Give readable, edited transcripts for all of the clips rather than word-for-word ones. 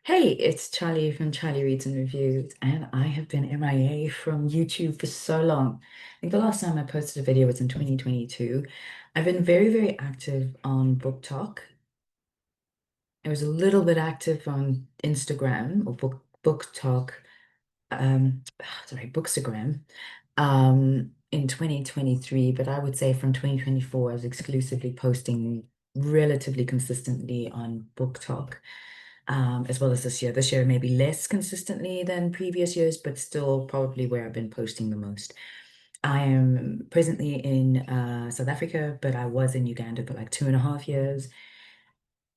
Hey, it's Charlie from Charlie Reads and Reviews, and I have been MIA from YouTube for so long. I think the last time I posted a video was in 2022. I've been very, very active on Book Talk. I was a little bit active on Instagram or Book Talk, Bookstagram, in 2023, but I would say from 2024, I was exclusively posting relatively consistently on Book Talk. As well as this year. This year maybe less consistently than previous years, but still probably where I've been posting the most. I am presently in South Africa, but I was in Uganda for like 2.5 years.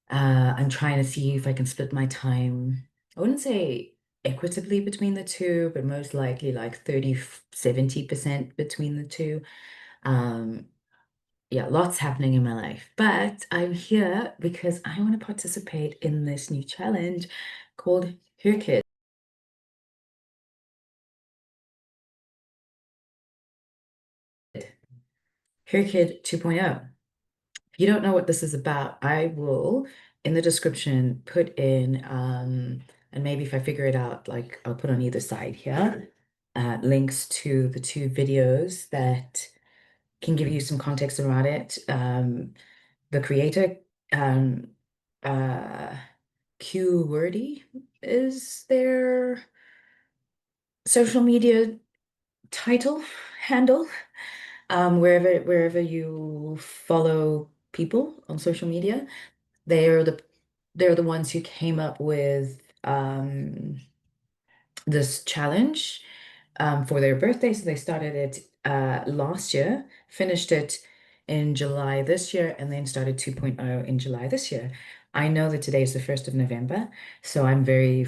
I'm trying to see if I can split my time. I wouldn't say equitably between the two, but most likely like 30-70% between the two. Um, yeah, lots happening in my life, but I'm here because I want to participate in this new challenge called Her Kid 2.0. If you don't know what this is about, I will in the description put in and maybe if I figure it out, like I'll put on either side here, links to the two videos that can give you some context around it. The creator, um, uh, Q Wordy is their social media title handle. Wherever you follow people on social media, they're the they're the ones who came up with this challenge for their birthday. So they started it last year, finished it in July this year, and then started 2.0 in July this year. I know that today is the 1st of November, so I'm very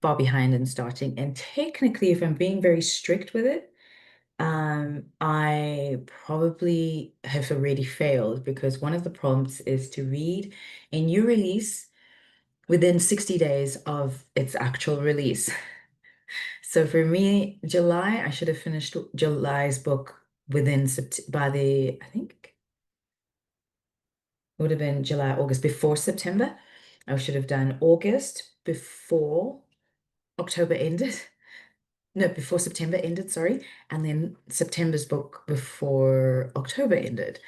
far behind in starting. And technically, if I'm being very strict with it, I probably have already failed because one of the prompts is to read a new release within 60 days of its actual release. So for me, July, I should have finished July's book within by I think it would have been July, August before September. I should have done August before October ended. No, before September ended, sorry. And then September's book before October ended.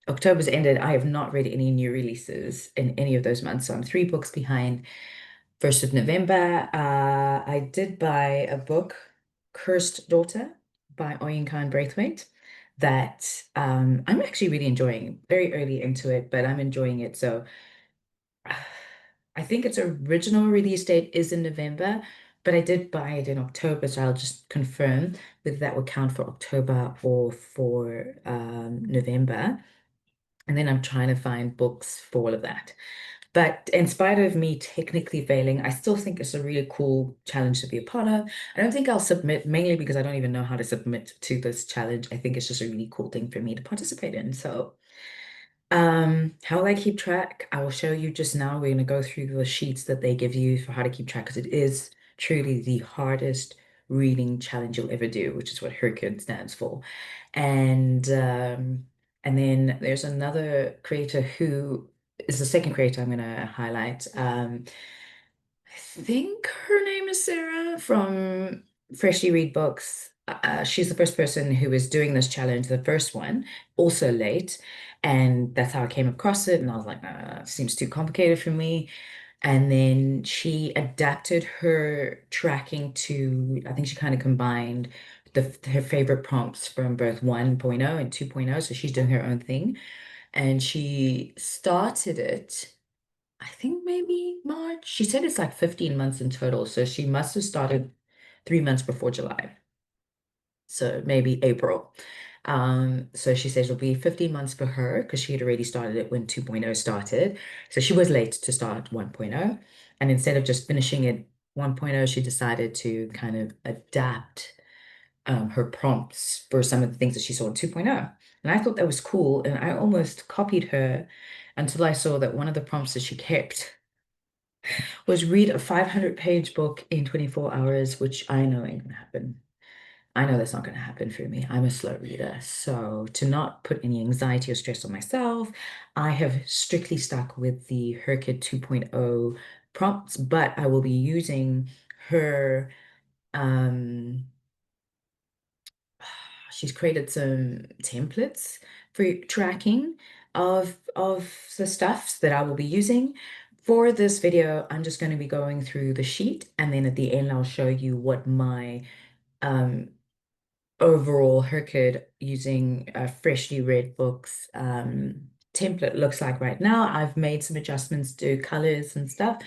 October's ended. I have not read any new releases in any of those months. So I'm 3 books behind. 1st of November, I did buy a book, Cursed Daughter by Oyinkan Braithwaite, that I'm actually really enjoying. Very early into it, but I'm enjoying it. So I think its original release date is in November, but I did buy it in October, so I'll just confirm whether that would count for October or for November. And then I'm trying to find books for all of that. But in spite of me technically failing, I still think it's a really cool challenge to be a part of. I don't think I'll submit, mainly because I don't even know how to submit to this challenge. I think it's just a really cool thing for me to participate in. So, how will I keep track? I will show you just now. We're going to go through the sheets that they give you for how to keep track because it is truly the hardest reading challenge you'll ever do, which is what HRCYED stands for. And then there's another creator who is the second creator I'm going to highlight. I think her name is Sarah from Freshly Read Books. She's the first person who is doing this challenge, the first one, also late. And that's how I came across it. And I was like, it seems too complicated for me. And then she adapted her tracking to, I think she kind of combined her favorite prompts from both 1.0 and 2.0. So she's doing her own thing. And she started it. I think maybe March. She said it's like 15 months in total. So she must have started 3 months before July. So maybe April. So she says it'll be 15 months for her because she had already started it when 2.0 started. So she was late to start 1.0. And instead of just finishing it 1.0, she decided to kind of adapt her prompts for some of the things that she saw in 2.0. And I thought that was cool. And I almost copied her until I saw that one of the prompts that she kept was read a 500-page book in 24 hours, which I know ain't gonna happen. I know that's not gonna happen for me. I'm a slow reader. So to not put any anxiety or stress on myself, I have strictly stuck with the HRCYED 2.0 prompts, but I will be using her um she's created some templates for tracking of the stuffs that I will be using. For this video, I'm just going to be going through the sheet, and then at the end I'll show you what my um overall HRCYED using a freshly read books template looks like right now. I've made some adjustments to colors and stuff.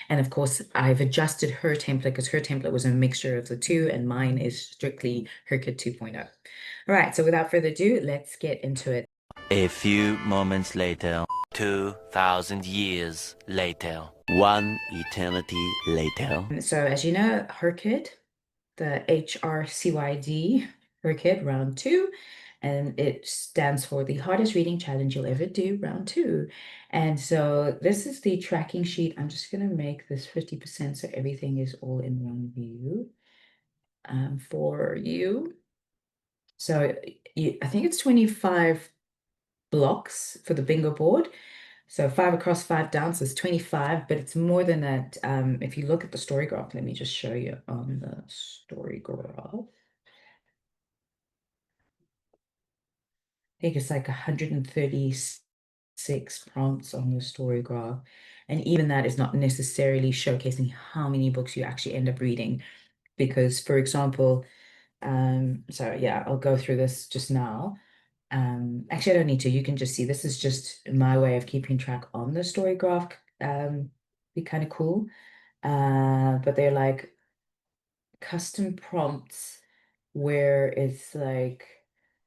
And of course, I've adjusted her template because her template was a mixture of the two, and mine is strictly HRCYED 2.0. All right, so without further ado, let's get into it. A few moments later, 2,000 years later, one eternity later. So as you know, HRCYED, the HRCYED, HRCYED round two, and it stands for the hardest reading challenge you'll ever do, round two. And so this is the tracking sheet. I'm just going to make this 50% so everything is all in one view for you. So I think it's 25 blocks for the bingo board. So 5 across, 5 down, so it's 25, but it's more than that. If you look at the story graph, let me just show you on the story graph. I think it's like 136 prompts on the story graph. And even that is not necessarily showcasing how many books you actually end up reading. Because, for example, so yeah, I'll go through this just now. Actually, I don't need to. You can just see this is just my way of keeping track on the story graph. Be kind of cool. But they're like custom prompts where it's like,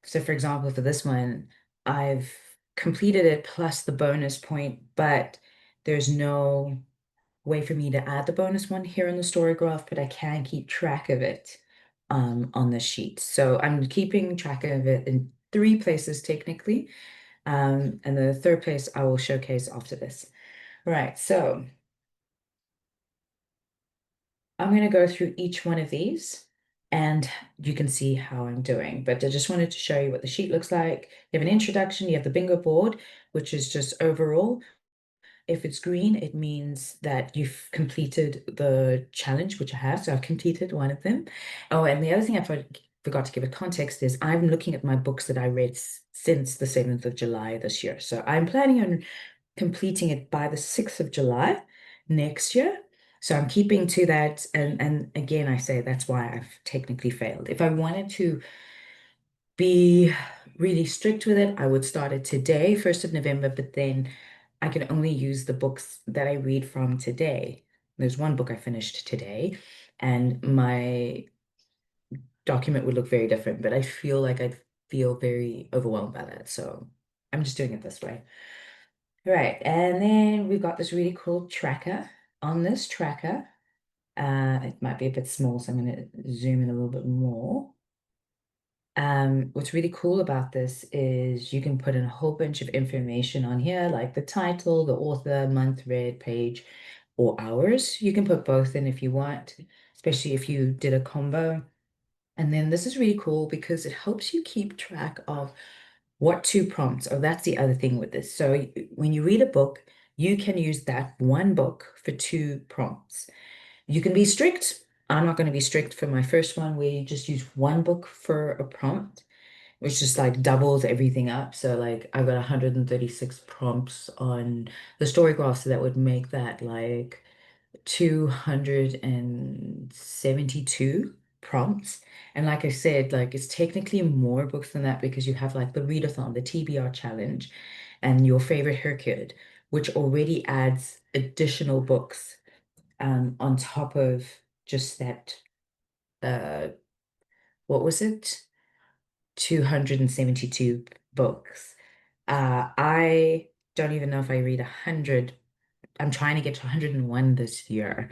so for example, for this one, I've completed it plus the bonus point, but there's no way for me to add the bonus one here in the story graph, but I can keep track of it on the sheet. So I'm keeping track of it in 3 places technically. And the third place I will showcase after this. Right, so I'm going to go through each one of these and you can see how I'm doing. But I just wanted to show you what the sheet looks like. You have an introduction, you have the bingo board, which is just overall. If it's green, it means that you've completed the challenge, which I have. So I've completed one of them. Oh, and the other thing I forgot to give a context is I'm looking at my books that I read since the 7th of July this year. So I'm planning on completing it by the 6th of July next year. So I'm keeping to that. And again, I say that's why I've technically failed. If I wanted to be really strict with it, I would start it today, 1st of November, but then I can only use the books that I read from today. There's one book I finished today, and my document would look very different, but I feel like I'd feel very overwhelmed by that. So I'm just doing it this way. Right, and then we've got this really cool tracker. On this tracker, it might be a bit small, so I'm going to zoom in a little bit more. What's really cool about this is you can put in a whole bunch of information on here, like the title, the author, month read, page, or hours. You can put both in if you want, especially if you did a combo. And then this is really cool because it helps you keep track of what 2 prompts. Oh, that's the other thing with this. So when you read a book, you can use that one book for 2 prompts. You can be strict. I'm not going to be strict for my first one where you just use one book for a prompt, which just like doubles everything up. So like I've got 136 prompts on the story graph, so that would make that like 272 prompts. And like I said, like it's technically more books than that because you have like the readathon, the TBR challenge, and your favorite HRCYED, which already adds additional books on top of just that uh what was it? 272 books. I don't even know if I read 100. I'm trying to get to 101 this year.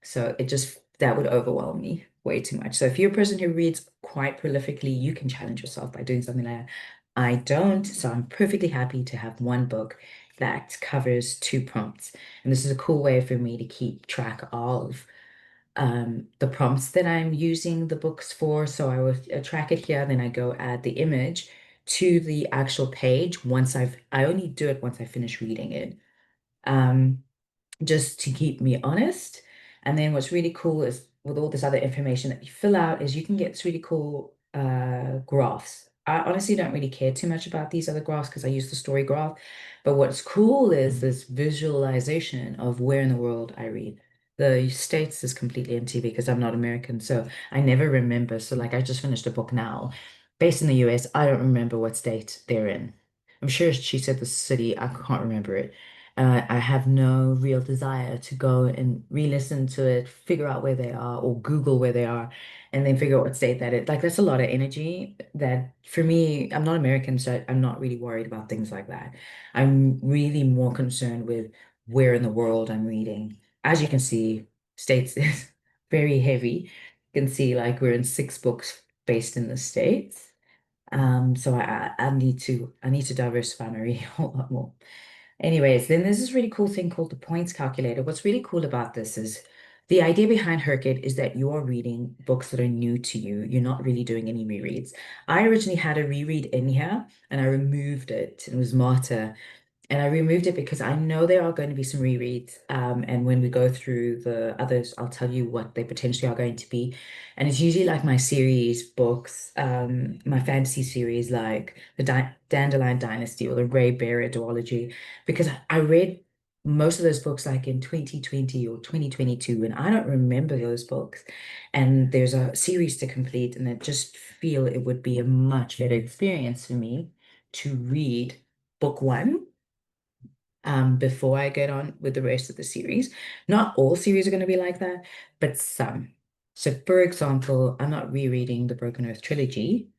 So it just, that would overwhelm me way too much. So if you're a person who reads quite prolifically, you can challenge yourself by doing something like that. I don't, so I'm perfectly happy to have one book that covers 2 prompts. And this is a cool way for me to keep track of the prompts that I'm using the books for. So I would track it here, then I go add the image to the actual page once I only do it once I finish reading it. Um, just to keep me honest. And then what's really cool is with all this other information that you fill out is you can get this really cool graphs. I honestly don't really care too much about these other graphs because I use the story graph. But what's cool is this visualization of where in the world I read. The States is completely empty because I'm not American, so I never remember. So like I just finished a book now based in the US. I don't remember what state they're in. I'm sure she said the city. I can't remember it. I have no real desire to go and re-listen to it, figure out where they are, or Google where they are, and then figure out what state that it. Like that's a lot of energy that for me, I'm not American, so I'm not really worried about things like that. I'm really more concerned with where in the world I'm reading. As you can see, states is very heavy. You can see like we're in 6 books based in the States. So I need to diversify my reading a lot more. Anyways, then there's this really cool thing called the points calculator. What's really cool about this is the idea behind Herkit is that you're reading books that are new to you. You're not really doing any rereads. I originally had a reread in here and I removed it. It was Marta. And I removed it because I know there are going to be some rereads. And when we go through the others, I'll tell you what they potentially are going to be. And it's usually like my series books, my fantasy series, like the Dandelion Dynasty or the Ray Bear duology, because I read most of those books like in 2020 or 2022, and I don't remember those books. And there's a series to complete, and I just feel it would be a much better experience for me to read book one before I get on with the rest of the series. Not all series are going to be like that, but some. So, for example, I'm not rereading the Broken Earth trilogy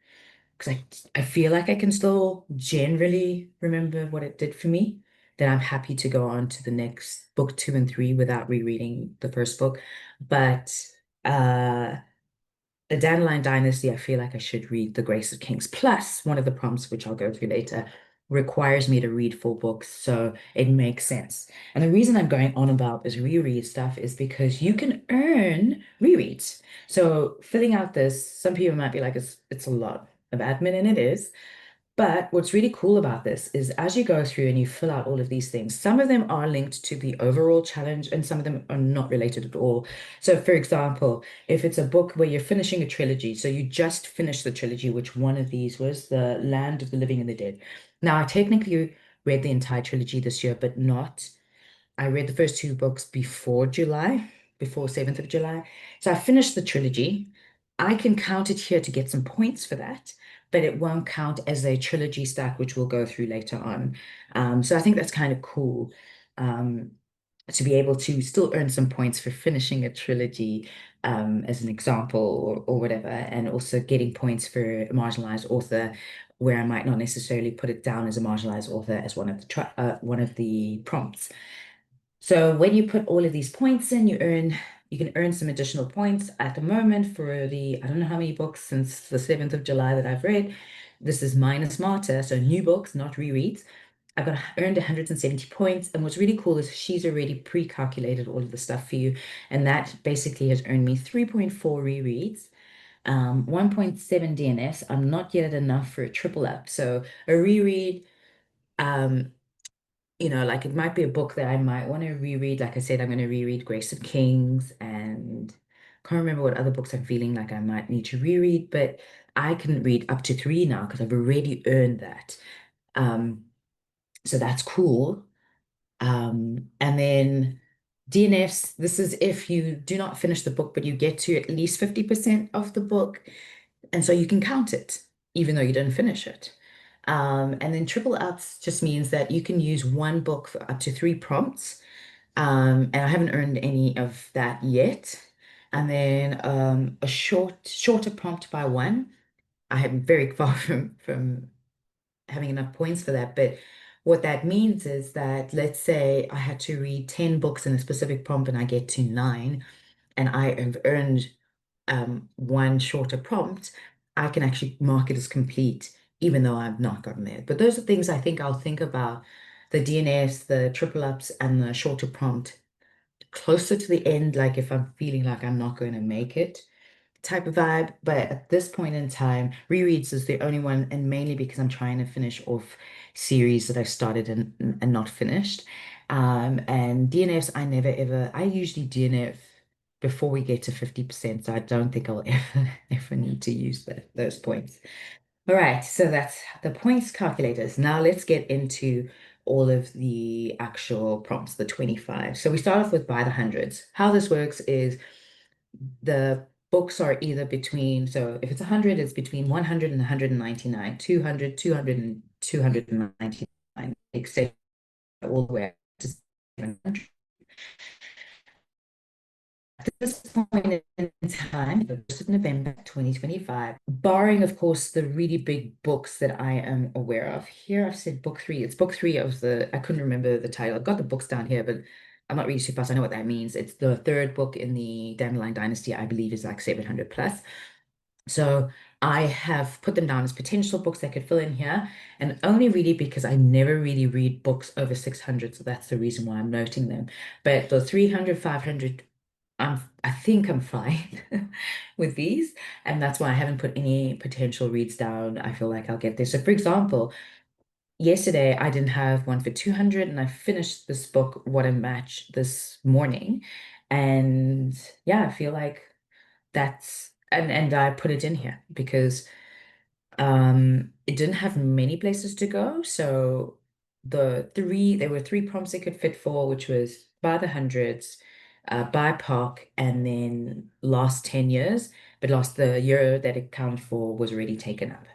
because I feel like I can still generally remember what it did for me. Then I'm happy to go on to the next book 2 and 3 without rereading the first book. But uh the Dandelion Dynasty, I feel like I should read The Grace of Kings. Plus, one of the prompts, which I'll go through later, requires me to read 4 books, so it makes sense. And the reason I'm going on about this reread stuff is because you can earn rereads. So filling out this, some people might be like, it's a lot of admin, and it is. But what's really cool about this is as you go through and you fill out all of these things, some of them are linked to the overall challenge and some of them are not related at all. So, for example, if it's a book where you're finishing a trilogy, so you just finished the trilogy, which one of these was The Land of the Living and the Dead. Now, I technically read the entire trilogy this year, but not. I read the first 2 books before July, before 7th of July. So I finished the trilogy. I can count it here to get some points for that, but it won't count as a trilogy stack, which we'll go through later on. So I think that's kind of cool um, to be able to still earn some points for finishing a trilogy as an example or whatever, and also getting points for a marginalized author where I might not necessarily put it down as a marginalized author as one of the prompts. So when you put all of these points in, you can earn some additional points at the moment for the, I don't know how many books since the 7th of July that I've read. This is minus Marta, so new books, not rereads. Earned 170 points. And what's really cool is she's already pre-calculated all of the stuff for you. And that basically has earned me 3.4 rereads, 1.7 DNS. I'm not yet at enough for a triple up. So a reread, um, like it might be a book that I might want to reread. Like I said, I'm going to reread Grace of Kings and can't remember what other books I'm feeling like I might need to reread, but I can read up to 3 now because I've already earned that. Um, so that's cool. And then DNFs, this is if you do not finish the book, but you get to at least 50% of the book. And so you can count it, even though you didn't finish it. And then triple ups just means that you can use one book for up to 3 prompts. And I haven't earned any of that yet. And then a shorter prompt by one. I am very far from having enough points for that. But what that means is that let's say I had to read 10 books in a specific prompt and I get to 9 and I have earned one shorter prompt, I can actually mark it as complete, even though I've not gotten there. But those are things I think I'll think about the DNS, the triple ups, and the shorter prompt closer to the end, like if I'm feeling like I'm not going to make it type of vibe. But at this point in time, rereads is the only one, and mainly because I'm trying to finish off series that I started and not finished. And DNFs, I never ever, I usually DNF before we get to 50%. So I don't think I'll ever need to use those points. All right, so that's the points calculators. Now let's get into all of the actual prompts, the 25. So we start off with by the hundreds. How this works is the books are either between, so if it's 100, it's between 100 and 199, 200, 200 and 299, etc. all the way up to 700. At this point in time, the 1st of November 2025, barring, of course, the really big books that I am aware of. Here I've said book three. It's book three of the, I couldn't remember the title. I've got the books down here, but I'm not really too fast. I know what that means. It's the third book in the Dandelion Dynasty, I believe is like 700 plus. So I have put them down as potential books that could fill in here, and only really because I never really read books over 600, so that's the reason why I'm noting them. But the 300, 500, I think I'm fine with these, and that's why I haven't put any potential reads down. I feel like I'll get there. So for example, yesterday I didn't have one for 200, and I finished this book, What a Match, this morning. And yeah, I feel like that's and I put it in here because it didn't have many places to go. So there were three prompts it could fit for, which was by the hundreds, by park, and then last 10 years, but last the year that it counted for was already taken up.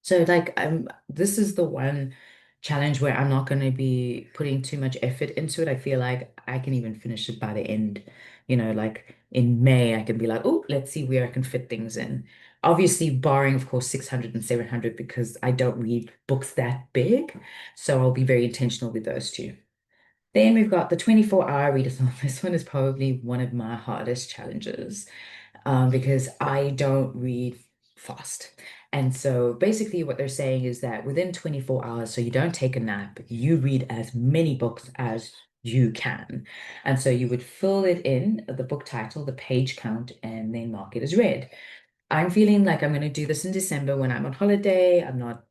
So like this is the one challenge where I'm not going to be putting too much effort into it. I feel like I can even finish it by the end, like in May, I can be like, oh, let's see where I can fit things in. Obviously, barring, of course, 600 and 700 because I don't read books that big. So I'll be very intentional with those two. Then we've got the 24-hour readathon. This one is probably one of my hardest challenges because I don't read fast. And so basically, what they're saying is that within 24 hours, so you don't take a nap, you read as many books as you can. And so you would fill it in, the book title, the page count, and then mark it as read. I'm feeling like I'm going to do this in December when I'm on holiday. I'm not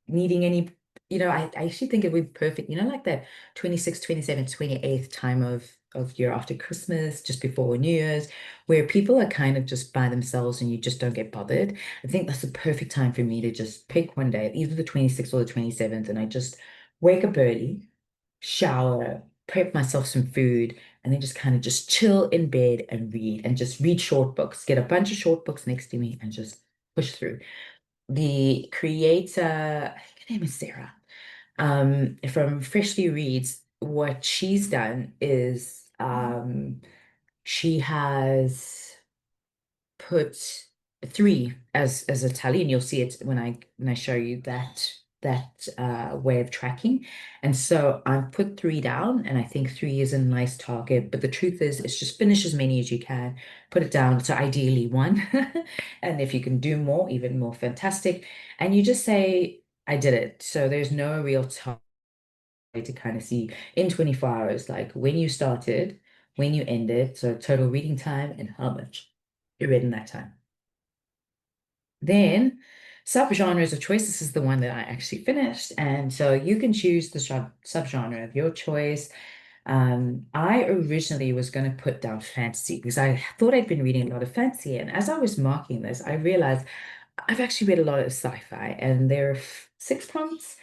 needing any, I actually think it would be perfect, like that 26th, 27th, 28th time of year after Christmas, just before New Year's, where people are kind of just by themselves and you just don't get bothered. I think that's the perfect time for me to just pick one day, either the 26th or the 27th, and I just wake up early, shower, prep myself some food, and then just kind of just chill in bed and read and just read short books, get a bunch of short books next to me and just push through. The creator, I think her name is Sarah, from Freshly Reads, what she's done is she has put three as a tally, and you'll see it when I show you that way of tracking. And so I've put three down, and I think three is a nice target. But the truth is, it's just finish as many as you can, put it down. So ideally one, and if you can do more, even more fantastic. And you just say, I did it. So there's no real time to kind of see in 24 hours, like when you started, when you ended, so total reading time and how much you read in that time. Then subgenres of choice. This is the one that I actually finished. And so you can choose the subgenre of your choice. I originally was going to put down fantasy because I thought I'd been reading a lot of fantasy. And as I was marking this, I realized I've actually read a lot of sci-fi, and there are six prompts.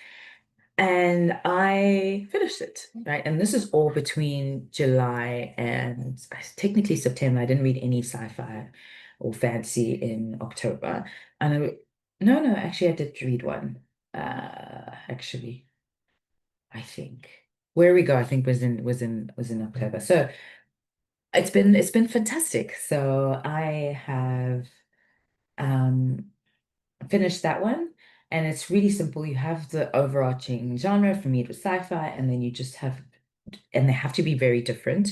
And I finished it, right? And this is all between July and technically September. I didn't read any sci-fi or fantasy in October. And no, no, actually I did read one. Actually, I think Where We Go, I think was in October. So it's been fantastic. So I have um finished that one. And it's really simple. You have the overarching genre. For me, it was sci-fi, and then you just have, and they have to be very different.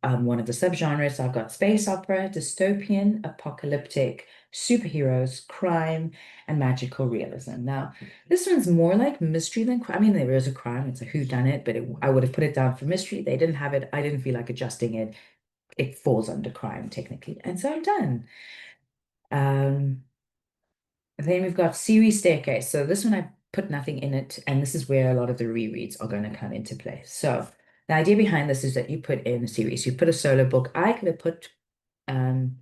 One of the subgenres, I've got space opera, dystopian, apocalyptic, superheroes, crime, and magical realism. Now, this one's more like mystery than crime. I mean, there is a crime, it's a whodunit, but I would have put it down for mystery. They didn't have it. I didn't feel like adjusting it. It falls under crime technically. And so I'm done. Um, then we've got series staircase. So this one I put nothing in it. And this is where a lot of the rereads are going to come into play. So the idea behind this is that you put in a series, you put a solo book. I could have put um,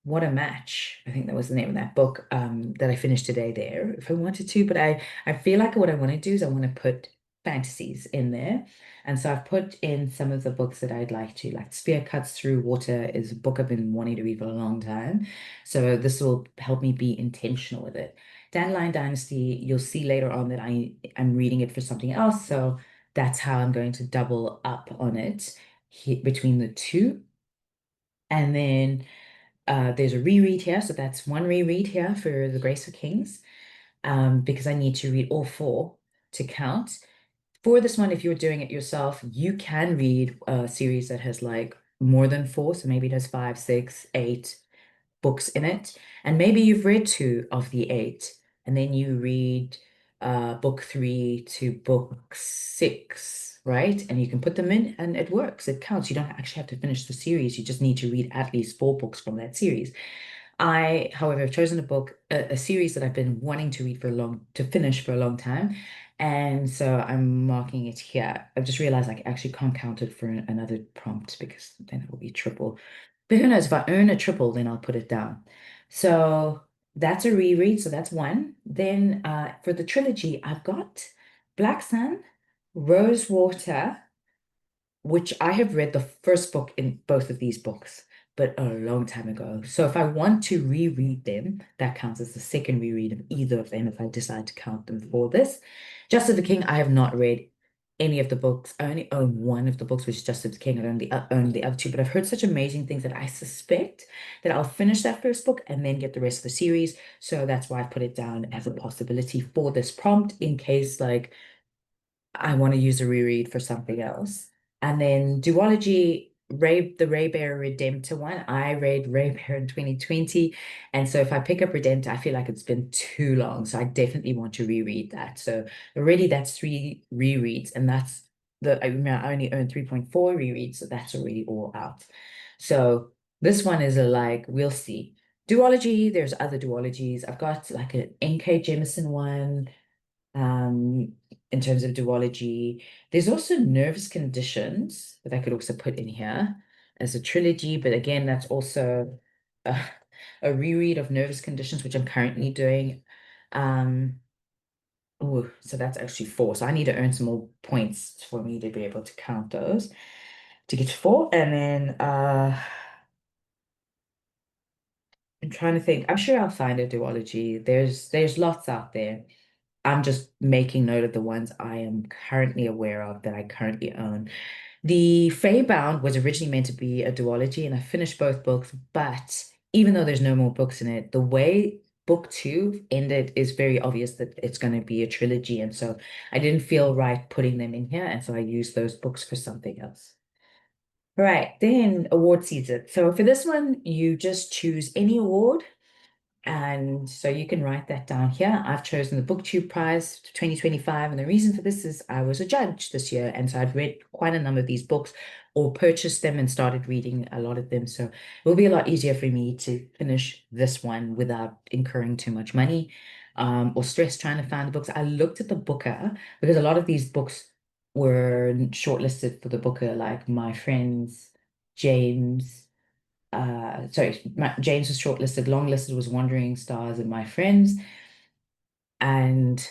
What a Match. I think that was the name of that book that I finished today there if I wanted to. But I feel like what I want to do is I want to put fantasies in there. And so I've put in some of the books that I'd like to, like Spear Cuts Through Water is a book I've been wanting to read for a long time. So this will help me be intentional with it. Dandelion Dynasty, you'll see later on that I'm reading it for something else. So that's how I'm going to double up on it between the two. And then there's a reread here, so that's one reread here for The Grace of Kings, because I need to read all four to count. For this one, if you're doing it yourself, you can read a series that has like more than four, so maybe it has five, six, eight books in it. And maybe you've read two of the eight, and then you read book three to book six, right? And you can put them in and it works. It counts. You don't actually have to finish the series. You just need to read at least four books from that series. I, however, have chosen a series that I've been wanting to read to finish for a long time. And so I'm marking it here. I've just realized I actually can't count it for another prompt because then it will be triple. But who knows, if I earn a triple, then I'll put it down. So that's a reread. So that's one. Then for the trilogy, I've got Black Sun, Rosewater, which I have read the first book in both of these books, but a long time ago. So if I want to reread them, that counts as the second reread of either of them if I decide to count them for this. Justice of the King, I have not read any of the books. I only own one of the books, which is Justice of the King. I don't own the other two, but I've heard such amazing things that I suspect that I'll finish that first book and then get the rest of the series. So that's why I put it down as a possibility for this prompt in case like I want to use a reread for something else. And then duology, the Ray Bear Redemptor one. I read Ray Bear in 2020. And so if I pick up Redemptor, I feel like it's been too long. So I definitely want to reread that. So already that's three rereads. And that's I remember I only earned 3.4 rereads. So that's already all out. So this one is a like, we'll see. Duology, there's other duologies. I've got like an N.K. Jemisin one um, in terms of duology. There's also nervous conditions that I could also put in here as a trilogy, but again, that's also a, a reread of nervous conditions, which I'm currently doing. Um, oh, so that's actually four. So I need to earn some more points for me to be able to count those to get to four. And then I'm trying to think. I'm sure I'll find a duology. There's lots out there. I'm just making note of the ones I am currently aware of that I currently own. The Bound was originally meant to be a duology, and I finished both books, but even though there's no more books in it, the way book two ended is very obvious that it's going to be a trilogy. And so I didn't feel right putting them in here. And so I used those books for something else. Right, then award season. So for this one, you just choose any award. And so you can write that down here. I've chosen the BookTube Prize 2025. And the reason for this is I was a judge this year. And so I'd read quite a number of these books or purchased them and started reading a lot of them. So it will be a lot easier for me to finish this one without incurring too much money or stress trying to find the books. I looked at the Booker because a lot of these books were shortlisted for the Booker, like my friends, James James was shortlisted, longlisted was Wandering Stars and My Friends. And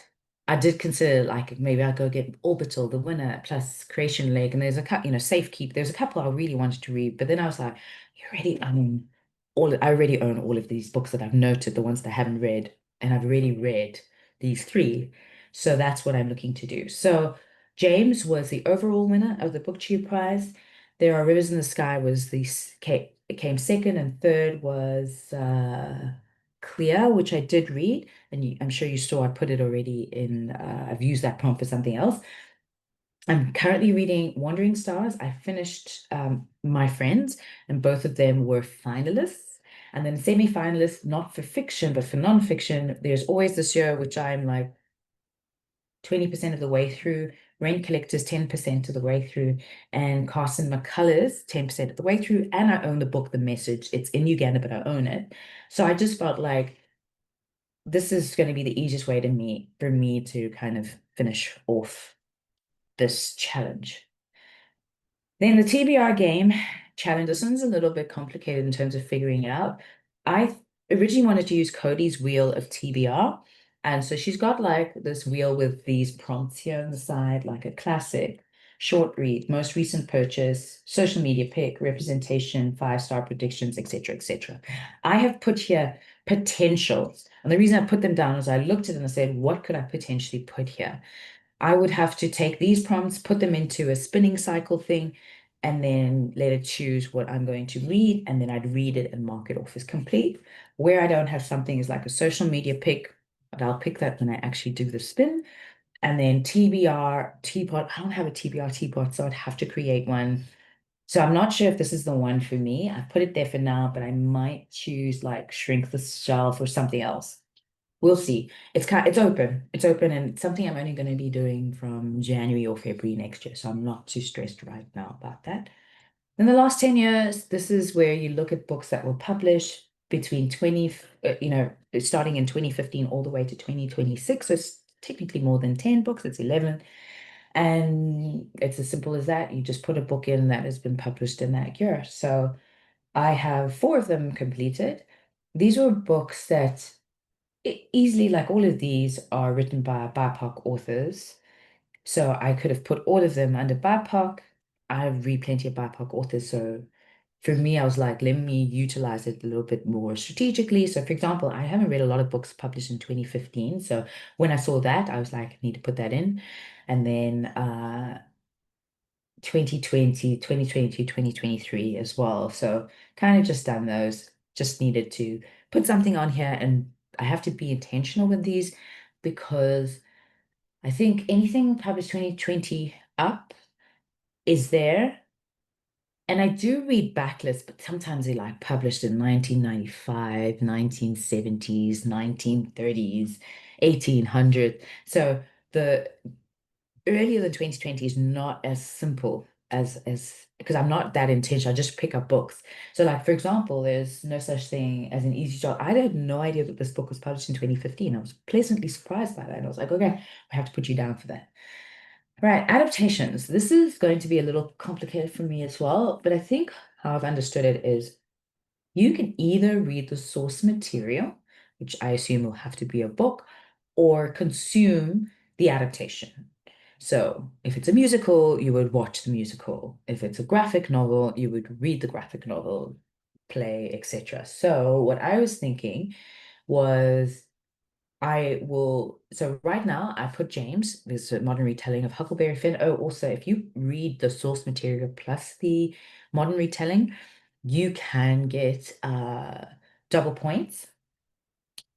I did consider like maybe I'll go get Orbital, the winner, plus Creation Leg. And there's a couple, Safekeep. There's a couple I really wanted to read, but then I was like, you already own I already own all of these books that I've noted, the ones that I haven't read, and I've already read these three. So that's what I'm looking to do. So James was the overall winner of the BookTube Prize. There Are Rivers in the Sky was it came second, and third was Clear, which I did read. And I'm sure you saw I put it already in, I've used that prompt for something else. I'm currently reading Wandering Stars. I finished My Friends, and both of them were finalists. And then semi-finalists, not for fiction, but for non-fiction. There's Always This Year, which I'm like 20% of the way through. Rain Collectors, 10% of the way through. And Carson McCullers, 10% of the way through. And I own the book, The Message. It's in Uganda, but I own it. So I just felt like this is going to be the easiest way to me for me to kind of finish off this challenge. Then the TBR game challenge. This one's a little bit complicated in terms of figuring it out. I originally wanted to use Cody's wheel of TBR. And so she's got like this wheel with these prompts here on the side, like a classic, short read, most recent purchase, social media pick, representation, five-star predictions, etc., etc. I have put here potentials. And the reason I put them down is I looked at them and said, what could I potentially put here? I would have to take these prompts, put them into a spinning cycle thing, and then let it choose what I'm going to read, and then I'd read it and mark it off as complete. Where I don't have something is like a social media pick, but I'll pick that when I actually do the spin. And then TBR, teapot. I don't have a TBR teapot, so I'd have to create one. So I'm not sure if this is the one for me. I put it there for now, but I might choose like shrink the shelf or something else. We'll see. It's open. It's open and it's something I'm only going to be doing from January or February next year. So I'm not too stressed right now about that. In the last 10 years, this is where you look at books that were published between starting in 2015 all the way to 2026. So it's technically more than 10 books, it's 11. And it's as simple as that. You just put a book in that has been published in that year. So I have four of them completed. These were books that easily, like all of these, are written by BIPOC authors. So I could have put all of them under BIPOC. I read plenty of BIPOC authors. So for me, I was like, let me utilize it a little bit more strategically. So, for example, I haven't read a lot of books published in 2015. So when I saw that, I was like, I need to put that in. And then 2020, 2022, 2023 as well. So kind of just done those. Just needed to put something on here, and I have to be intentional with these because I think anything published 2020 up is there. And I do read backlists, but sometimes they like published in 1995, 1970s, 1930s, 1800. So the earlier than 2020 is not as simple as because I'm not that intentional. I just pick up books. So like for example, there's no such thing as an easy job. I had no idea that this book was published in 2015. I was pleasantly surprised by that. And I was like, okay, I have to put you down for that. Right, adaptations. This is going to be a little complicated for me as well, but I think how I've understood it is you can either read the source material, which I assume will have to be a book, or consume the adaptation. So if it's a musical, you would watch the musical. If it's a graphic novel, you would read the graphic novel, play, etc. So what I was thinking was so right now I put James, there's a modern retelling of Huckleberry Finn. Oh, also, if you read the source material plus the modern retelling, you can get double points,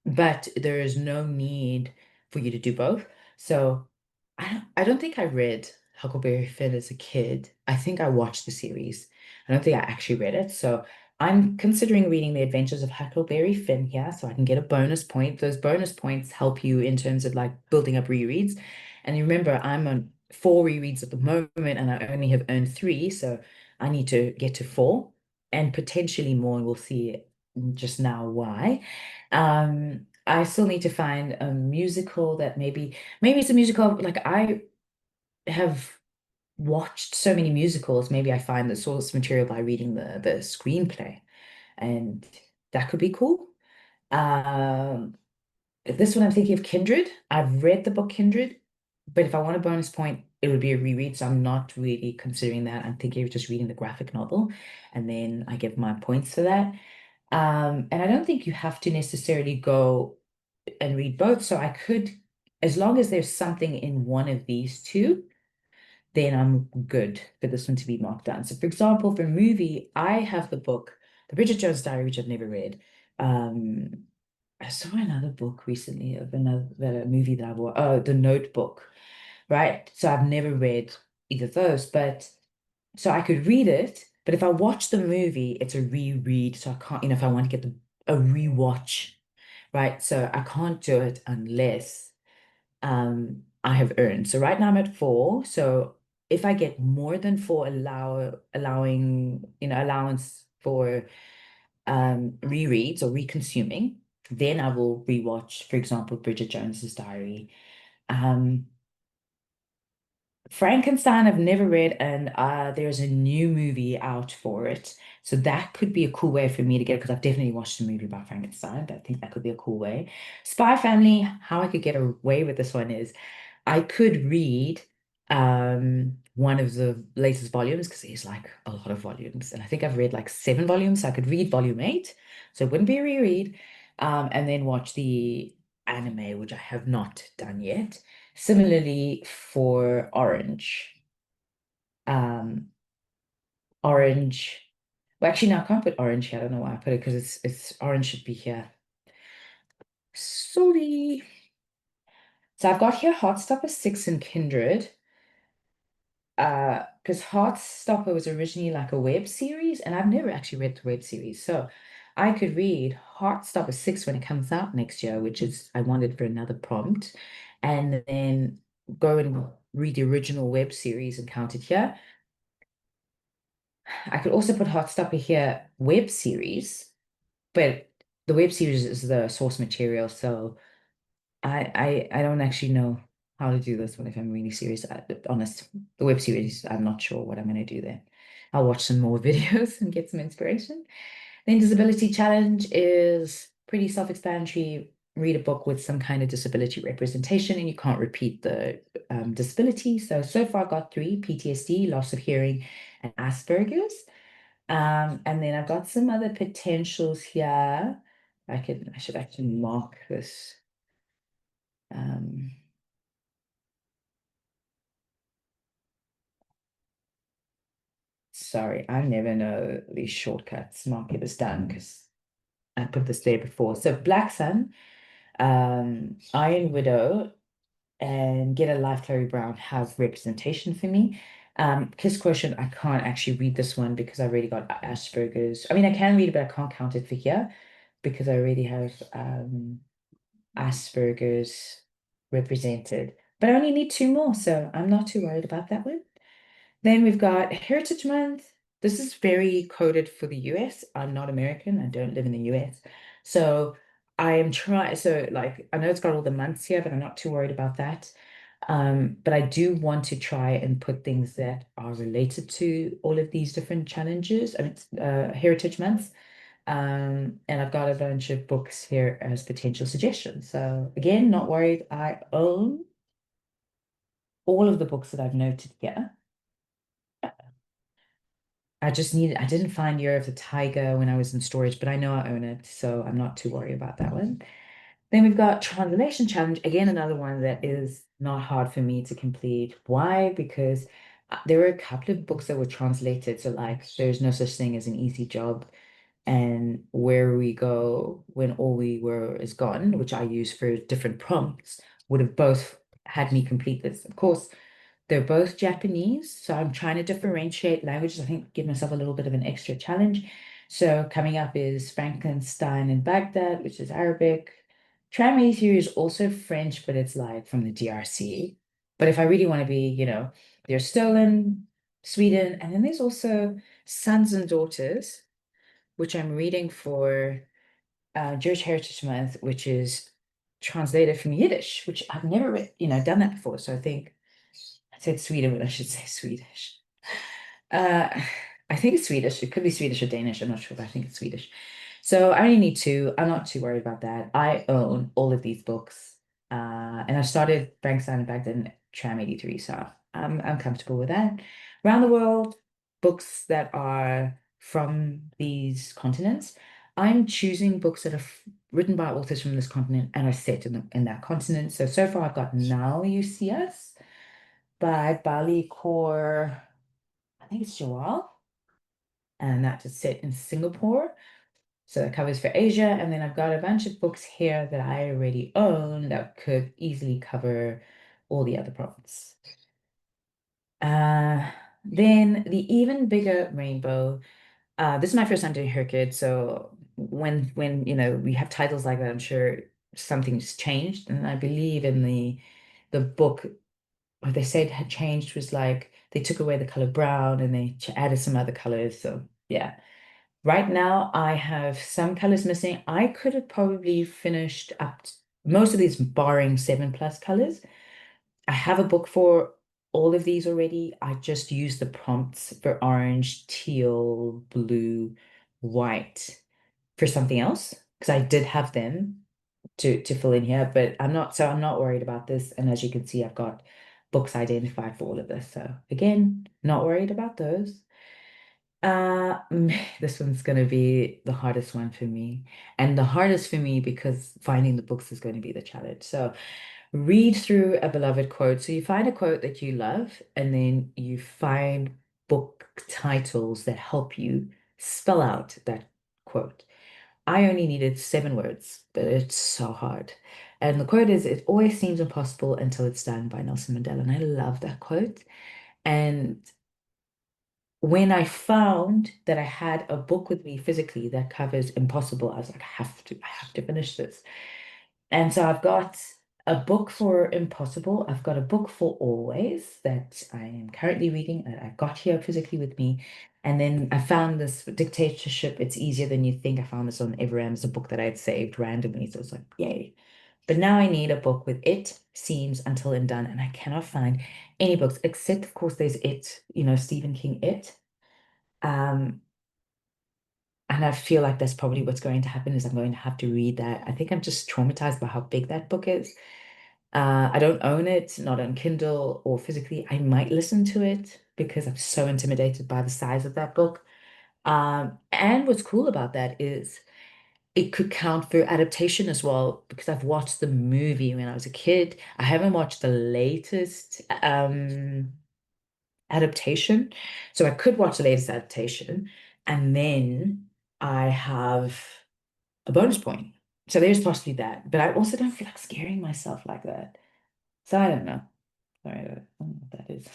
but there is no need for you to do both. So I don't think I read Huckleberry Finn as a kid. I think I watched the series. I don't think I actually read it. So I'm considering reading The Adventures of Huckleberry Finn here so I can get a bonus point. Those bonus points help you in terms of like building up rereads. And you remember, I'm on four rereads at the moment and I only have earned three. So I need to get to four and potentially more. And we'll see just now why. I still need to find a musical that maybe it's a musical like I have watched so many musicals. Maybe I find the source material by reading the screenplay, and that could be cool. Um, this one I'm thinking of Kindred. I've read the book Kindred, but if I want a bonus point, it would be a reread. So I'm not really considering that. I'm thinking of just reading the graphic novel, and then I give my points for that. And I don't think you have to necessarily go and read both. So I could, as long as there's something in one of these two, then I'm good for this one to be marked down. So for example, for movie, I have the book, The Bridget Jones' Diary, which I've never read. Um, I saw another book recently of a movie that I watched, oh, The Notebook, right? So I've never read either of those, but so I could read it, but if I watch the movie, it's a reread. So I can't, if I want to get a rewatch, right? So I can't do it unless I have earned. So right now I'm at four. So if I get more than four allowance for rereads or reconsuming, Then I will rewatch, for example, Bridget Jones's Diary. Um, Frankenstein, I've never read, and there's a new movie out for it. So that could be a cool way for me to get it because I've definitely watched a movie about Frankenstein, but I think that could be a cool way. Spy Family, how I could get away with this one is I could read one of the latest volumes because there's like a lot of volumes, and I think I've read like 7 volumes, so I could read volume 8, so it wouldn't be a reread, and then watch the anime, which I have not done yet. Similarly for Orange, um, Orange. Well, actually, no, I can't put Orange here. I don't know why I put it because it's Orange should be here. Sorry. So I've got here Heartstopper 6 and Kindred. Because Heartstopper was originally like a web series, and I've never actually read the web series. So I could read Heartstopper 6 when it comes out next year, which is I wanted for another prompt, and then go and read the original web series and count it here. I could also put Heartstopper here, web series, but the web series is the source material, so I don't actually know how to do this one if I'm really serious. Honest, the web series, I'm not sure what I'm going to do there. I'll watch some more videos and get some inspiration. The Disability Challenge is pretty self-explanatory. Read a book with some kind of disability representation, and you can't repeat the disability. So far, I got 3: PTSD, loss of hearing, and Asperger's. And then I've got some other potentials here. I should actually mark this. Um, Sorry, I never know these shortcuts. Mark it as done because I put this there before. So Black Sun, Iron Widow, and Get a Life, Chloe Brown have representation for me. Kiss Quotient, I can't actually read this one because I already got Asperger's. I mean, I can read it, but I can't count it for here because I already have Asperger's represented. But I only need 2 more, so I'm not too worried about that one. Then we've got Heritage Month. This is very coded for the US. I'm not American. I don't live in the US. So I am trying, so like I know it's got all the months here, but I'm not too worried about that. But I do want to try and put things that are related to all of these different challenges. I mean, Heritage Months. And I've got a bunch of books here as potential suggestions. So again, not worried. I own all of the books that I've noted here. I didn't find Year of the Tiger when I was in storage, but I know I own it, so I'm not too worried about that one. Then we've got Translation Challenge, again, another one that is not hard for me to complete. Why? Because there were a couple of books that were translated, so like There's No Such Thing as an Easy Job and Where We Go When All We Were Is Gone, which I use for different prompts, would have both had me complete this. Of course, they're both Japanese, so I'm trying to differentiate languages. I think give myself a little bit of an extra challenge. So coming up is Frankenstein in Baghdad, which is Arabic. Tram 83 is also French, but it's like from the DRC. But if I really want to be, they're stolen, Sweden, and then there's also Sons and Daughters, which I'm reading for Jewish Heritage Month, which is translated from Yiddish, which I've never done that before. So I think I said Sweden, but I should say Swedish. Uh, I think it's Swedish. It could be Swedish or Danish. I'm not sure, but I think it's Swedish. So I only need 2. I'm not too worried about that. I own all of these books. And I started Frankenstein and Baghdad in Tram 83, so I'm comfortable with that. Around the world, books that are from these continents. I'm choosing books that are written by authors from this continent and are set in that continent. So far I've got Now You See Us by Bali Kaur, I think it's Jawal, and that is set in Singapore. So that covers for Asia. And then I've got a bunch of books here that I already own that could easily cover all the other provinces. Uh, then the Even Bigger Rainbow. This is my first time doing Herkid, so when we have titles like that, I'm sure something's changed. And I believe in the book what they said had changed was like they took away the color brown and they added some other colors. So yeah. Right now, I have some colors missing. I could have probably finished up most of these, barring 7+ colors. I have a book for all of these already. I just used the prompts for orange, teal, blue, white for something else because I did have them to fill in here, but I'm not worried about this. And as you can see, I've got books identified for all of this. So again, not worried about those. This one's going to be the hardest one for me. And the hardest for me because finding the books is going to be the challenge. So read through a beloved quote. So you find a quote that you love, and then you find book titles that help you spell out that quote. I only needed 7 words, but it's so hard. And the quote is, "It always seems impossible until it's done," by Nelson Mandela. And I love that quote. And when I found that I had a book with me physically that covers impossible, I was like, I have to finish this. And so I've got a book for impossible. I've got a book for always that I am currently reading that I got here physically with me. And then I found this dictatorship. It's easier than you think. I found this on Everam. It's a book that I had saved randomly. So I was like, yay. But now I need a book with it, scenes until and done. And I cannot find any books except, of course, there's It, Stephen King, It. Um, and I feel like that's probably what's going to happen is I'm going to have to read that. I think I'm just traumatized by how big that book is. I don't own it, not on Kindle or physically. I might listen to it because I'm so intimidated by the size of that book. And what's cool about that is it could count for adaptation as well because I've watched the movie when I was a kid. I haven't watched the latest adaptation. So I could watch the latest adaptation and then I have a bonus point. So there's possibly that. But I also don't feel like scaring myself like that. So I don't know. Sorry, I don't know what that is.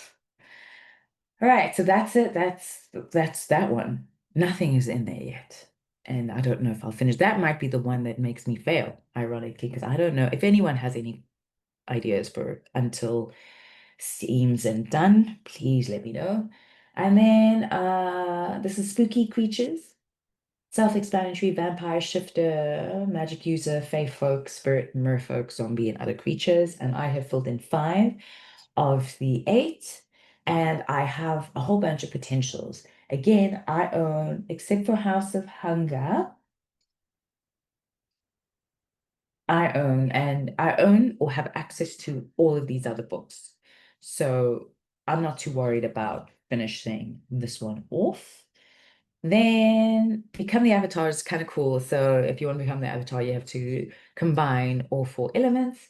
All right, so that's it. That's that one. Nothing is in there yet. And I don't know if I'll finish. That might be the one that makes me fail, ironically, because I don't know if anyone has any ideas for until seams and done, please let me know. And then this is Spooky Creatures. Self-explanatory vampire shifter, magic user, fae folk, spirit, merfolk, zombie, and other creatures. And I have filled in 5 of the 8. And I have a whole bunch of potentials. Again, I own, except for House of Hunger, I own or have access to all of these other books. So I'm not too worried about finishing this one off. Then become the avatar is kind of cool. So if you want to become the avatar, you have to combine all 4 elements.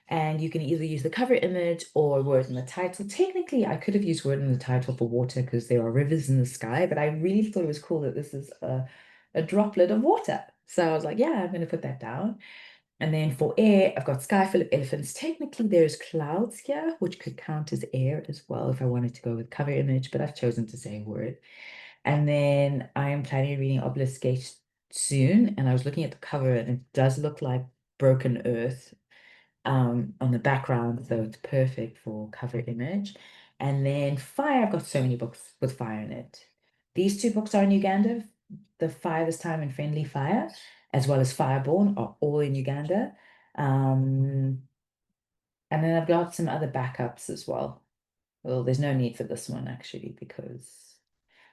And you can either use the cover image or word in the title. Technically, I could have used word in the title for water because there are rivers in the sky, but I really thought it was cool that this is a droplet of water. So I was like, yeah, I'm going to put that down. And then for air, I've got sky full of elephants. Technically, there's clouds here, which could count as air as well if I wanted to go with cover image, but I've chosen to say word. And then I am planning on reading Obelisk Gate soon. And I was looking at the cover and it does look like Broken Earth on the background, so it's perfect for cover image. And then fire, I've got so many books with fire in it. These 2 books are in Uganda. The Fire This Time and Friendly Fire, as well as Fireborn, are all in Uganda. Um, and then I've got some other backups as well. Well, there's no need for this one actually, because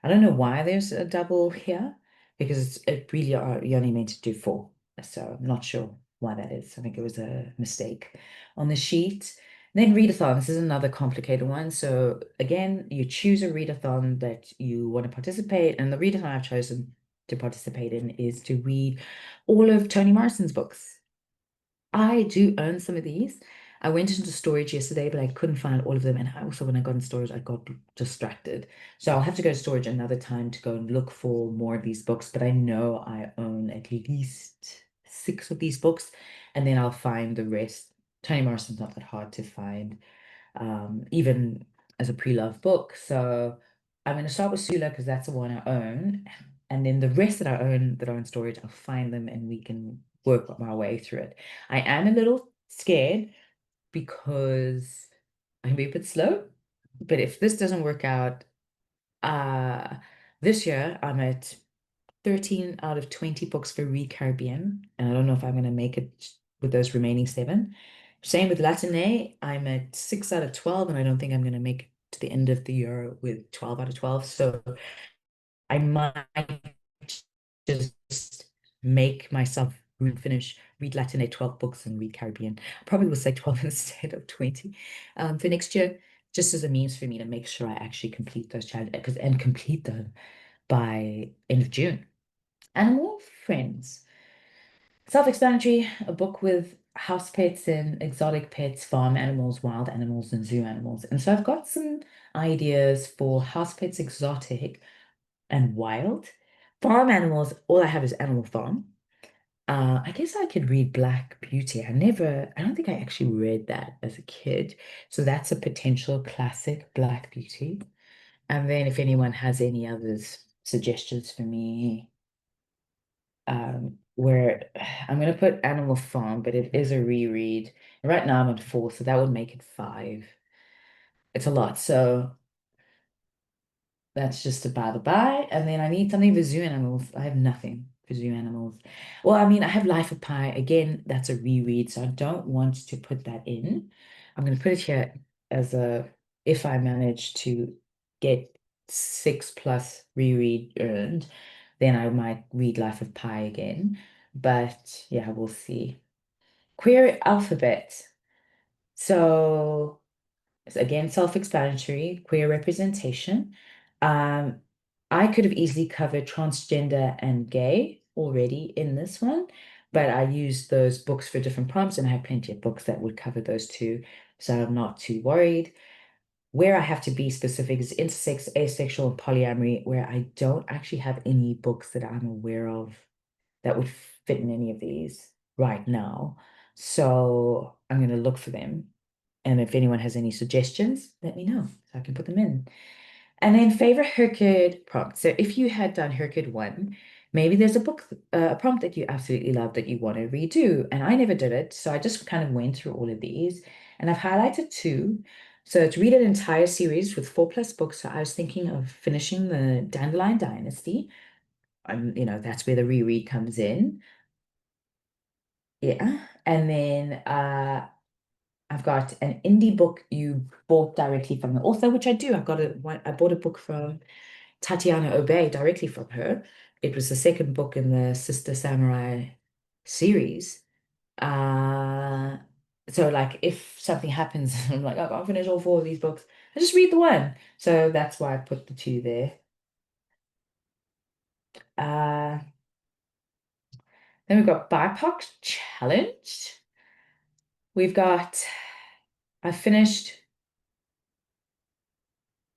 I don't know why there's a double here, because it really are you only meant to do 4. So I'm not sure why that is. I think it was a mistake on the sheet. Then readathon. This is another complicated one. So again, you choose a readathon that you want to participate, and the readathon I've chosen to participate in is to read all of Toni Morrison's books. I do own some of these. I went into storage yesterday, but I couldn't find all of them. And I also, when I got in storage, I got distracted. So I'll have to go to storage another time to go and look for more of these books. But I know I own at least 6 of these books, and then I'll find the rest. Toni Morrison's not that hard to find, even as a pre-loved book. So I'm going to start with Sula because that's the one I own. And then the rest that I own that are in storage, I'll find them and we can work my way through it. I am a little scared because I can be a bit slow, but if this doesn't work out, uh, this year I'm at 13 out of 20 books for Read Caribbean, and I don't know if I'm going to make it with those remaining seven. Same with Latine, I'm at 6 out of 12, and I don't think I'm going to make it to the end of the year with 12 out of 12. So I might just make myself read Latine 12 books and read Caribbean. Probably will say 12 instead of 20 for next year, just as a means for me to make sure I actually complete those challenges and complete them by end of June. Animal Friends. Self-explanatory, a book with house pets and exotic pets, farm animals, wild animals, and zoo animals. And so I've got some ideas for house pets, exotic and wild. Farm animals, all I have is Animal Farm. I guess I could read Black Beauty. I don't think I actually read that as a kid. So that's a potential classic, Black Beauty. And then if anyone has any others, suggestions for me, where I'm gonna put Animal Farm, but it is a reread. Right now I'm at four, so that would make it five. It's a lot, so that's just a by the by. And then I need something for zoo animals. I have nothing for zoo animals. Well, I mean, I have Life of Pi. Again, that's a reread, so I don't want to put that in. I'm gonna put it here as a if I manage to get 6+ reread earned, then I might read Life of Pi again. But yeah, we'll see. Queer alphabet. So again, self-explanatory, queer representation. Um, I could have easily covered transgender and gay already in this one, but I used those books for different prompts, and I have plenty of books that would cover those too, so I'm not too worried. Where I have to be specific is intersex, asexual, and polyamory, where I don't actually have any books that I'm aware of that would fit in any of these right now. So I'm going to look for them. And if anyone has any suggestions, let me know so I can put them in. And then favorite HRCYED prompt. So if you had done HRCYED 1, maybe there's a book, a prompt that you absolutely love that you want to redo. And I never did it. So I just kind of went through all of these and I've highlighted two. So to read an entire series with 4+ books, so I was thinking of finishing the Dandelion Dynasty. That's where the reread comes in. Yeah. And then I've got an indie book you bought directly from the author, which I do. I bought a book from Tatiana Obey directly from her. It was the second book in the Sister Samurai series. Uh, so like if something happens, I'm like, I can't finish all four of these books. I just read the one. So that's why I put the two there. Uh, then we've got BIPOC Challenge. We've got, I finished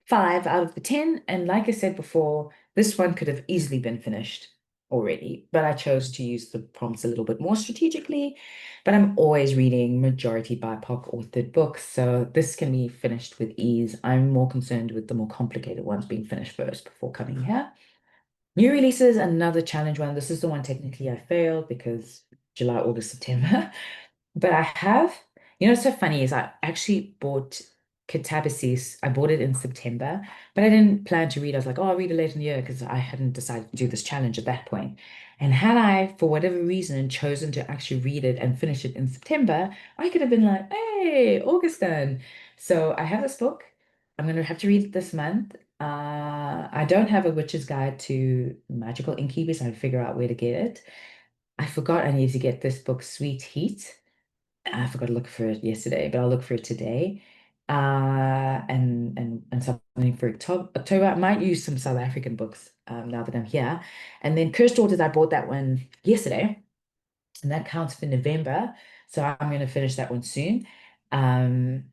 5 out of the 10. And like I said before, this one could have easily been finished already, but I chose to use the prompts a little bit more strategically. But I'm always reading majority BIPOC authored books, so this can be finished with ease. I'm more concerned with the more complicated ones being finished first before coming here. New releases, another challenge one. This is the one technically I failed because July, August, September. But I have, what's so funny is I actually bought Kitabasis. I bought it in September, but I didn't plan to read. I was like, oh, I'll read it later in the year because I hadn't decided to do this challenge at that point. And had I, for whatever reason, chosen to actually read it and finish it in September, I could have been like, hey, August then. So I have this book. I'm going to have to read it this month. I don't have a witch's guide to magical innkeepers. I'd figure out where to get it. I forgot I need to get this book, Sweet Heat. I forgot to look for it yesterday, but I'll look for it today. And something for October. I might use some South African books now that I'm here. And then Cursed Daughters, I bought that one yesterday, and that counts for November. So I'm going to finish that one soon. And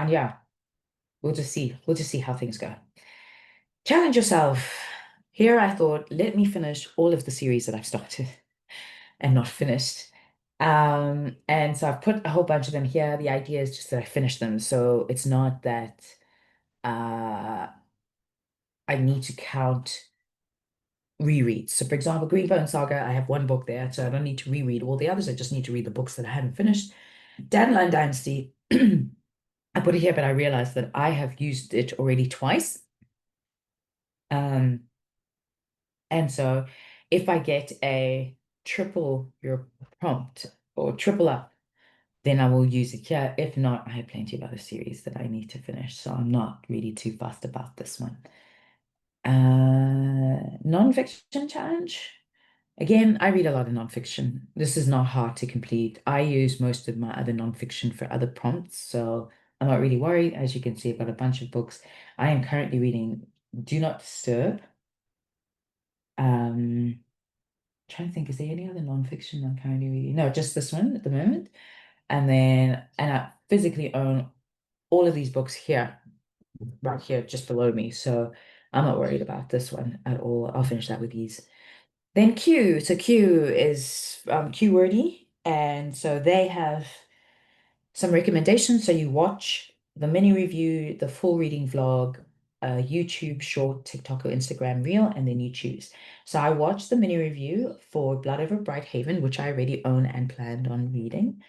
yeah, we'll just see. We'll just see how things go. Challenge yourself. Here I thought, let me finish all of the series that I've started and not finished. And so I've put a whole bunch of them here. The idea is just that I finish them. So it's not that uh, I need to count rereads. So for example, Greenbone Saga, I have one book there, so I don't need to reread all the others. I just need to read the books that I haven't finished. Dandelion Dynasty, I put it here, but I realized that I have used it already twice. Um, And so if I get a triple your prompt or triple up, then I will use it here. If not, I have plenty of other series that I need to finish, so I'm not really too fussed about this one. Non-fiction challenge. Again, I read a lot of nonfiction. This is not hard to complete. I use most of my other nonfiction for other prompts, so I'm not really worried. As you can see, I've got a bunch of books. I am currently reading Do Not Disturb. Trying to think, is there any other nonfiction I'm currently reading? No, just this one at the moment. And I physically own all of these books here, right here, just below me. So I'm not worried about this one at all. I'll finish that with ease. Then Q. So Q is Q-wordy. And so they have some recommendations. So you watch the mini review, the full reading vlog, YouTube short, TikTok or Instagram reel, and then you choose. So I watched the mini review for Blood Over Bright Haven, which I already own and planned on reading.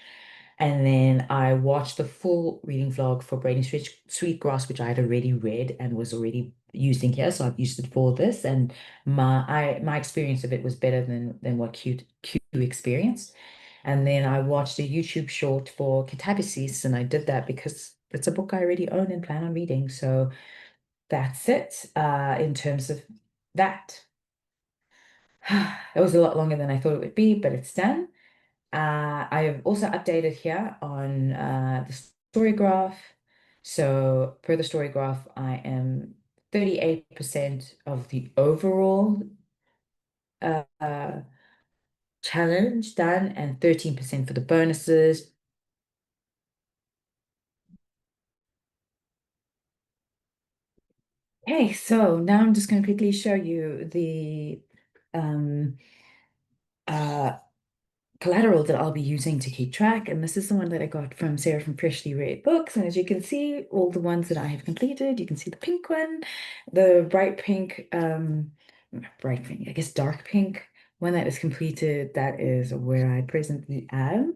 And then I watched the full reading vlog for Braiding Sweetgrass, which I had already read and was already using here. So I've used it for this. And my experience of it was better than what Q experienced. And then I watched a YouTube short for Catabasis, and I did that because it's a book I already own and plan on reading. So that's it in terms of that. It was a lot longer than I thought it would be, but it's done. I have also updated here on the story graph. So per the story graph, I am 38% of the overall uh, challenge done and 13% for the bonuses. Okay, so now I'm just going to quickly show you the um, uh, collateral that I'll be using to keep track. And this is the one that I got from Sarah from Freshly Read Books. And as you can see, all the ones that I have completed, you can see the pink one, the bright pink, I guess dark pink one that is completed. That is where I presently am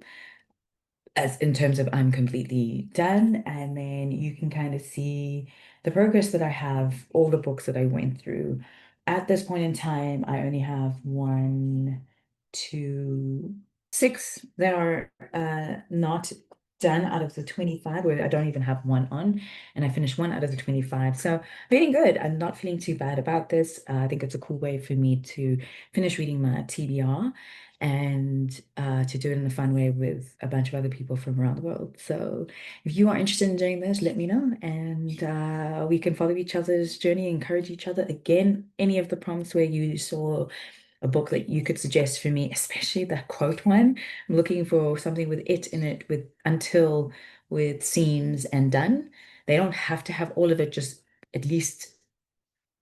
as in terms of I'm completely done. And then you can kind of see the progress that I have, all the books that I went through. At this point in time, I only have one, two, six that are not done out of the 25, where I don't even have one on, and I finished one out of the 25. So feeling good. I'm not feeling too bad about this. I think it's a cool way for me to finish reading my TBR and to do it in a fun way with a bunch of other people from around the world. So if you are interested in doing this, let me know, and we can follow each other's journey, encourage each other. Again, any of the prompts where you saw a book that you could suggest for me, especially the quote one. I'm looking for something with it in it, with until, with seams and done. They don't have to have all of it, just at least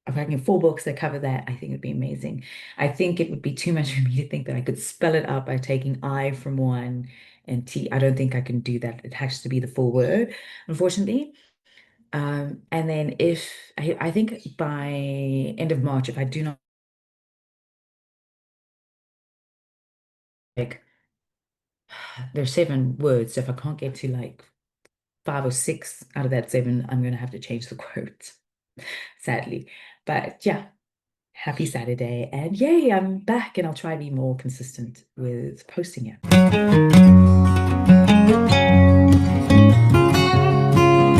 if I can get four books that cover that, I think it'd be amazing. I think it would be too much for me to think that I could spell it out by taking I from one and T. I don't think I can do that. It has to be the full word, unfortunately. And then if I think by end of March, if I do not like, there's 7 words. So if I can't get to like 5 or 6 out of that 7, I'm gonna have to change the quotes, sadly. But yeah, happy Saturday, and yay, I'm back, and I'll try to be more consistent with posting it.